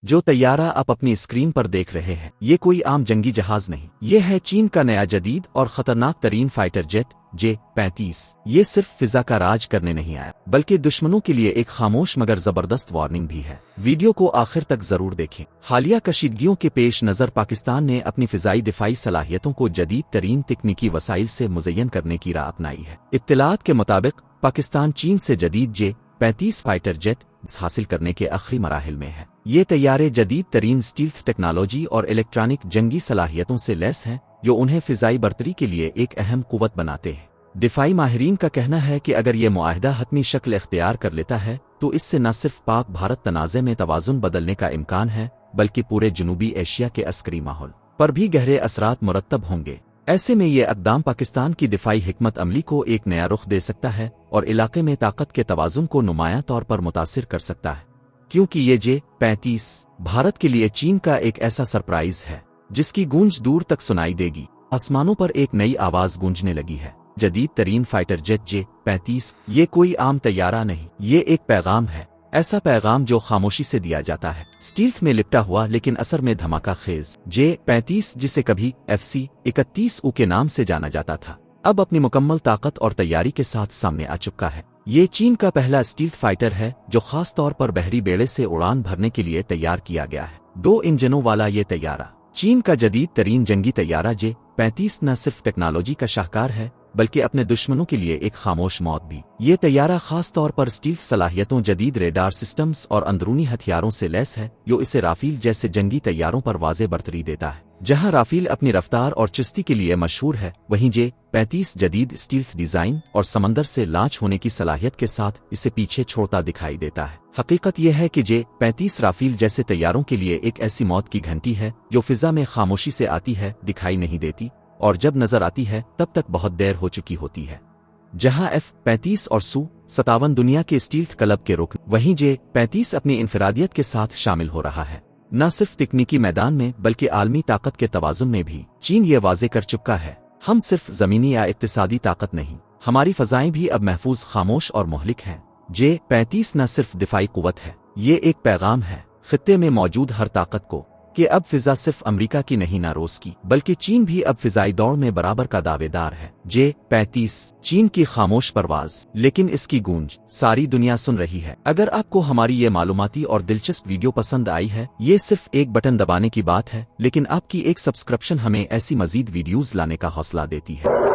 जो तैयारा आप अपनी स्क्रीन पर देख रहे हैं ये कोई आम जंगी जहाज नहीं, ये है चीन का नया जदीद और खतरनाक तरीन फाइटर जेट J-35। ये सिर्फ फिजा का राज करने नहीं आया बल्कि दुश्मनों के लिए एक खामोश मगर जबरदस्त वार्निंग भी है। वीडियो को आखिर तक जरूर देखें। हालिया कशीदगियों के पेश नजर पाकिस्तान ने अपनी फिजाई दिफाई सलाहियतों को जदीद तरीन तकनीकी वसाइल से मुज़य्यन करने की राह अपनाई है। इत्तलात के मुताबिक पाकिस्तान चीन से जदीद J-35 फाइटर जेट हासिल करने के आखिरी मराहिल में है। ये तैयारे जदीद तरीन स्टील्थ टेक्नोलॉजी और इलेक्ट्रॉनिक जंगी सलाहियतों से लैस हैं जो उन्हें फिजाई बर्तरी के लिए एक अहम कुव्वत बनाते हैं। दिफाई माहिरीन का कहना है कि अगर ये मुआहदा हतमी शक्ल इख्तियार कर लेता है तो इससे न सिर्फ पाक भारत तनाज़े में तवाज़ुन बदलने का इम्कान है बल्कि पूरे जनूबी एशिया के अस्करी माहौल पर भी गहरे असरात मुरत्तब होंगे। ऐसे में ये इक़दाम पाकिस्तान की दिफाई हिकमत अमली को एक नया रुख दे सकता है और इलाके में ताकत के तवाज़ुन को नुमायां तौर पर मुतासिर कर सकता है, क्योंकि ये J-35 भारत के लिए चीन का एक ऐसा सरप्राइज है जिसकी गूंज दूर तक सुनाई देगी। आसमानों पर एक नई आवाज गूंजने लगी है। जदीद तरीन फाइटर जेट J-35 ये कोई आम तैयारा नहीं, ये एक पैगाम है, ऐसा पैगाम जो खामोशी से दिया जाता है, स्टील्थ में लिपटा हुआ लेकिन असर में धमाका खेज। J-35 जिसे कभी FC-31U के नाम से जाना जाता था, अब अपनी मुकम्मल ताकत और तैयारी के साथ सामने आ चुका है। ये चीन का पहला स्टील्थ फाइटर है जो खास तौर पर बहरी बेड़े से उड़ान भरने के लिए तैयार किया गया है। 2 इंजनों वाला ये तैयारा चीन का जदीद तरीन जंगी तैयारा J-35 न सिर्फ टेक्नोलॉजी का शाहकार है बल्कि अपने दुश्मनों के लिए एक खामोश मौत भी। ये तैयारा खास तौर पर स्टील्थ सलाहियतों, जदीद रेडार सिस्टम्स और अंदरूनी हथियारों से लैस है जो इसे राफेल जैसे जंगी तैयारों पर वाज़े बर्तरी देता है। जहां राफेल अपनी रफ्तार और चुस्ती के लिए मशहूर है, वहीं J-35 जदीद स्टील्थ डिजाइन और समंदर से लॉन्च होने की सलाहियत के साथ इसे पीछे छोड़ता दिखाई देता है। हकीकत यह है कि J-35 राफेल जैसे तैयारों के लिए एक ऐसी मौत की घंटी है जो फिजा में खामोशी से आती है, दिखाई नहीं देती और जब नजर आती है तब तक बहुत देर हो चुकी होती है। जहां F-35 और Su-57 दुनिया के स्टील्थ क्लब के रुकन, वहीं J-35 अपनी इनफरादियत के साथ शामिल हो रहा है, न सिर्फ तकनीकी मैदान में बल्कि आलमी ताकत के तवाज़ुन में भी। चीन ये वाज़े कर चुका है, हम सिर्फ ज़मीनी या इक्तिसादी ताकत नहीं, हमारी फ़ज़ाएं भी अब महफूज, खामोश और मोहलिक हैं। J-35 न सिर्फ दिफाई कुव्वत है, ये एक पैगाम है खित्ते में मौजूद हर ताकत को कि अब फिजा सिर्फ अमेरिका की नहीं ना रूस की, बल्कि चीन भी अब फिजाई दौड़ में बराबर का दावेदार है। J-35 चीन की खामोश परवाज, लेकिन इसकी गूंज सारी दुनिया सुन रही है। अगर आपको हमारी ये मालूमाती और दिलचस्प वीडियो पसंद आई है, ये सिर्फ एक बटन दबाने की बात है, लेकिन आपकी एक सब्सक्रिप्शन हमें ऐसी मजीद वीडियोज लाने का हौसला देती है।